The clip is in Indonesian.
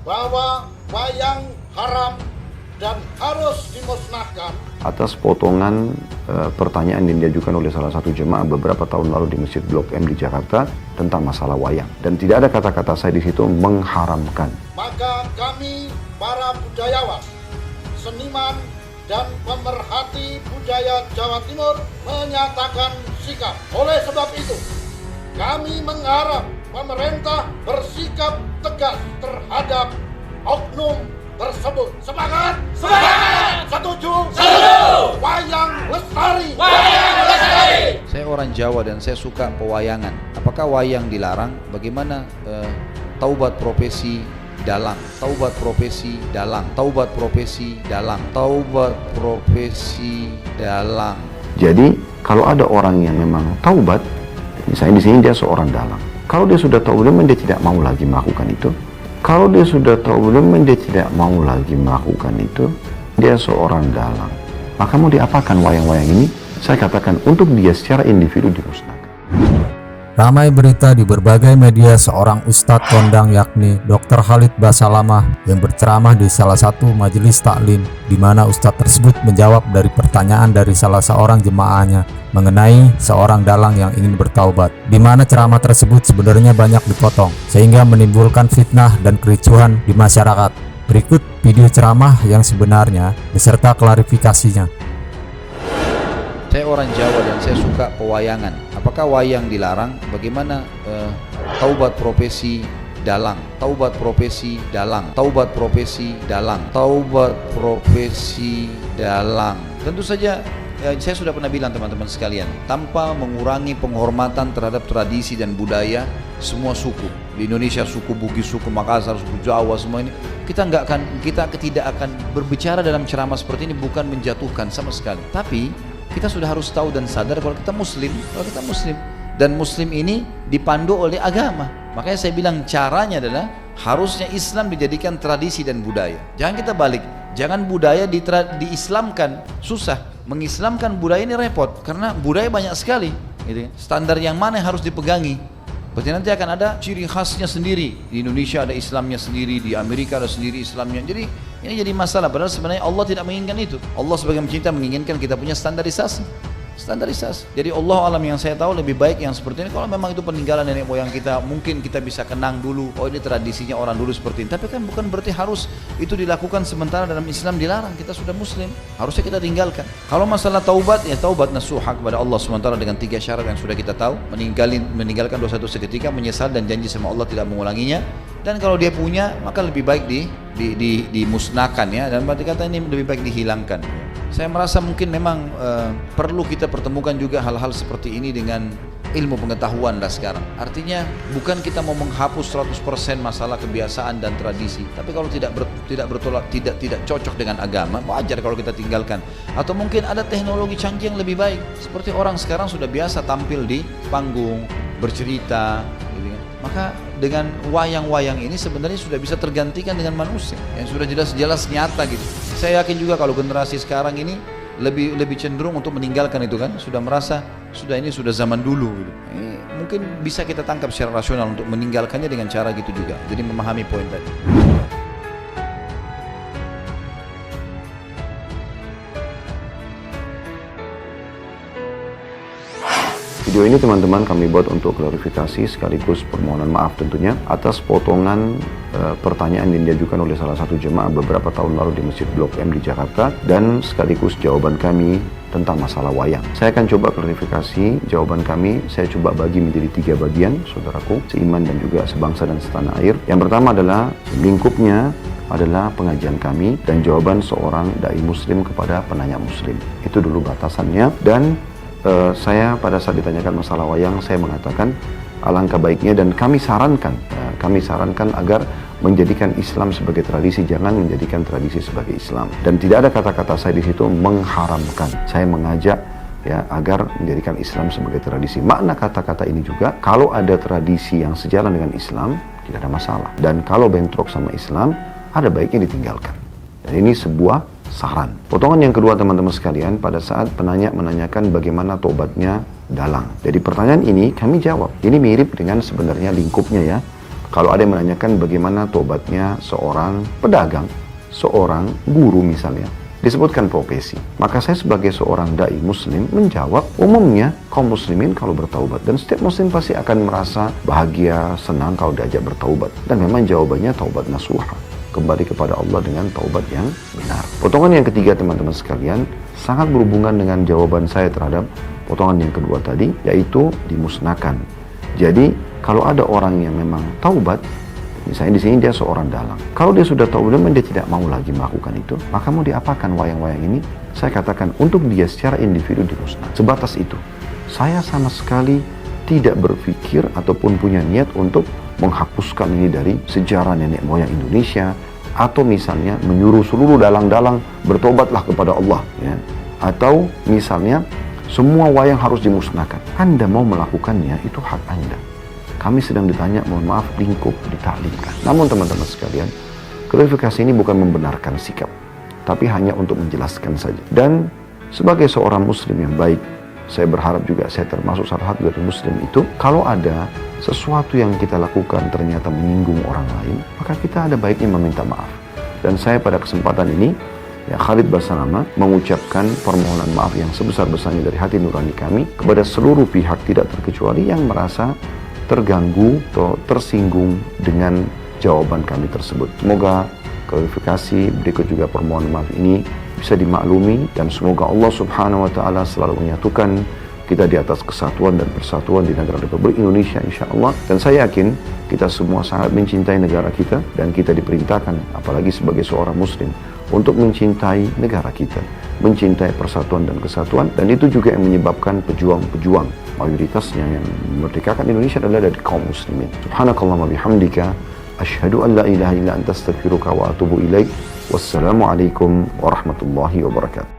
bahwa wayang haram dan harus dimusnahkan. Atas potongan pertanyaan yang diajukan oleh salah satu jemaah beberapa tahun lalu di Masjid Blok M di Jakarta tentang masalah wayang, dan tidak ada kata-kata saya di situ mengharamkan. Maka kami para budayawan, seniman dan pemerhati budaya Jawa Timur menyatakan sikap. Oleh sebab itu, kami mengharap pemerintah bersikap tegas terhadap oknum tersebut. Semangat! Semangat! Setuju! Setuju! Wayang lestari! Wayang lestari! Saya orang Jawa dan saya suka pewayangan. Apakah wayang dilarang? Bagaimana taubat profesi dalang, taubat profesi dalang, taubat profesi dalang, taubat profesi dalang. Jadi kalau ada orang yang memang taubat, misalnya di sini dia seorang dalang. Kalau dia sudah tahu belum, dia tidak mau lagi melakukan itu. Kalau dia sudah tahu belum, dia tidak mau lagi melakukan itu. Dia seorang dalang. Maka mau diapakan wayang-wayang ini? Saya katakan untuk dia secara individu dimusnahkan. Ramai berita di berbagai media seorang ustadz kondang yakni Dr. Khalid Basalamah yang berceramah di salah satu majelis taklim, di mana ustadz tersebut menjawab dari pertanyaan dari salah seorang jemaahnya mengenai seorang dalang yang ingin bertaubat, di mana ceramah tersebut sebenarnya banyak dipotong sehingga menimbulkan fitnah dan kericuhan di masyarakat. Berikut video ceramah yang sebenarnya beserta klarifikasinya. Saya orang Jawa dan saya suka pewayangan. Apakah wayang dilarang? Bagaimana taubat profesi dalang, taubat profesi dalang, taubat profesi dalang, taubat profesi dalang. Tentu saja saya sudah pernah bilang teman-teman sekalian, tanpa mengurangi penghormatan terhadap tradisi dan budaya semua suku di Indonesia, suku Bugis, suku Makassar, suku Jawa, semua ini kita tidak akan berbicara dalam ceramah seperti ini bukan menjatuhkan sama sekali, tapi kita sudah harus tahu dan sadar kalau kita muslim, dan muslim ini dipandu oleh agama. Makanya saya bilang caranya adalah harusnya Islam dijadikan tradisi dan budaya. Jangan kita balik, jangan budaya diislamkan, susah. Mengislamkan budaya ini repot karena budaya banyak sekali. Gitu. Standar yang mana yang harus dipegangi? Berarti nanti akan ada ciri khasnya sendiri. Di Indonesia ada Islamnya sendiri, di Amerika ada sendiri Islamnya. Jadi ini jadi masalah. Padahal sebenarnya Allah tidak menginginkan itu. Allah sebagai pencinta menginginkan kita punya standarisasi. Jadi Allah alam yang saya tahu lebih baik yang seperti ini. Kalau memang itu peninggalan nenek moyang kita, mungkin kita bisa kenang dulu. Oh ini tradisinya orang dulu seperti ini. Tapi kan bukan berarti harus itu dilakukan sementara dalam Islam dilarang. Kita sudah muslim, harusnya kita tinggalkan. Kalau masalah taubat, ya taubat nasuha kepada Allah SWT dengan 3 syarat yang sudah kita tahu. Meninggalkan dosa itu seketika, menyesal dan janji sama Allah tidak mengulanginya. Dan kalau dia punya, maka lebih baik dimusnahkan ya. Dan berarti kata ini lebih baik dihilangkan. Saya merasa mungkin memang perlu kita pertemukan juga hal-hal seperti ini dengan ilmu pengetahuan lah sekarang. Artinya bukan kita mau menghapus 100% masalah kebiasaan dan tradisi, tapi kalau tidak cocok dengan agama, wajar kalau kita tinggalkan. Atau mungkin ada teknologi canggih yang lebih baik. Seperti orang sekarang sudah biasa tampil di panggung, bercerita, gitu kan. Maka dengan wayang-wayang ini sebenarnya sudah bisa tergantikan dengan manusia yang sudah jelas-jelas nyata gitu. Saya yakin juga kalau generasi sekarang ini lebih cenderung untuk meninggalkan itu kan, sudah merasa ini sudah zaman dulu gitu. Ini mungkin bisa kita tangkap secara rasional untuk meninggalkannya dengan cara gitu juga. Jadi memahami poin tadi. Video ini teman-teman kami buat untuk klarifikasi sekaligus permohonan maaf tentunya atas potongan pertanyaan yang diajukan oleh salah satu jemaah beberapa tahun lalu di Masjid Blok M di Jakarta, dan sekaligus jawaban kami tentang masalah wayang. Saya akan coba klarifikasi jawaban kami, saya coba bagi menjadi 3 bagian, saudaraku, seiman dan juga sebangsa dan setanah air. Yang pertama adalah lingkupnya adalah pengajian kami dan jawaban seorang dai muslim kepada penanya muslim. Itu dulu batasannya. Dan saya pada saat ditanyakan masalah wayang, saya mengatakan alangkah baiknya dan kami sarankan agar menjadikan Islam sebagai tradisi, jangan menjadikan tradisi sebagai Islam. Dan tidak ada kata-kata saya di situ mengharamkan. Saya mengajak ya agar menjadikan Islam sebagai tradisi. Makna kata-kata ini juga, kalau ada tradisi yang sejalan dengan Islam tidak ada masalah. Dan kalau bentrok sama Islam, ada baiknya ditinggalkan. Dan ini sebuah saran. Potongan yang kedua teman-teman sekalian, pada saat penanya menanyakan bagaimana tobatnya dalang. Jadi pertanyaan ini kami jawab. Ini mirip dengan sebenarnya lingkupnya ya. Kalau ada yang menanyakan bagaimana tobatnya seorang pedagang, seorang guru misalnya, disebutkan profesi. Maka saya sebagai seorang dai muslim menjawab, umumnya kaum muslimin kalau bertaubat, dan setiap muslim pasti akan merasa bahagia, senang kalau diajak bertaubat. Dan memang jawabannya taubat nasuha, kembali kepada Allah dengan taubat yang benar. Potongan yang ketiga teman-teman sekalian sangat berhubungan dengan jawaban saya terhadap potongan yang kedua tadi, yaitu dimusnahkan. Jadi kalau ada orang yang memang taubat, misalnya di sini dia seorang dalang. Kalau dia sudah tahu dan dia tidak mau lagi melakukan itu, maka mau diapakan wayang-wayang ini? Saya katakan untuk dia secara individu dimusnah. Sebatas itu. Saya sama sekali tidak berpikir ataupun punya niat untuk menghapuskan ini dari sejarah nenek moyang Indonesia, atau misalnya menyuruh seluruh dalang-dalang bertobatlah kepada Allah, ya. Atau misalnya semua wayang harus dimusnahkan. Anda mau melakukannya, itu hak Anda. Kami sedang ditanya, mohon maaf, lingkup ditaklimkan. Namun teman-teman sekalian, klarifikasi ini bukan membenarkan sikap, tapi hanya untuk menjelaskan saja. Dan sebagai seorang muslim yang baik, saya berharap juga saya termasuk salah satu dari muslim itu, kalau ada sesuatu yang kita lakukan ternyata menyinggung orang lain, maka kita ada baiknya meminta maaf. Dan saya pada kesempatan ini, ya, Khalid Basalamah mengucapkan permohonan maaf yang sebesar-besarnya dari hati nurani kami kepada seluruh pihak tidak terkecuali yang merasa terganggu atau tersinggung dengan jawaban kami tersebut. Semoga klarifikasi berikut juga permohonan maaf ini bisa dimaklumi, dan semoga Allah Subhanahu wa Ta'ala selalu menyatukan kita di atas kesatuan dan persatuan di negara Republik Indonesia, insya Allah. Dan saya yakin kita semua sangat mencintai negara kita, dan kita diperintahkan apalagi sebagai seorang muslim untuk mencintai negara kita, mencintai persatuan dan kesatuan. Dan itu juga yang menyebabkan pejuang-pejuang mayoritasnya yang memerdekakan Indonesia adalah dari kaum muslimin. Subhanakallahumma bihamdika asyhadu an la ilaha illa anta astaghfiruka wa atubu ilaik. Wassalamualaikum warahmatullahi wabarakatuh.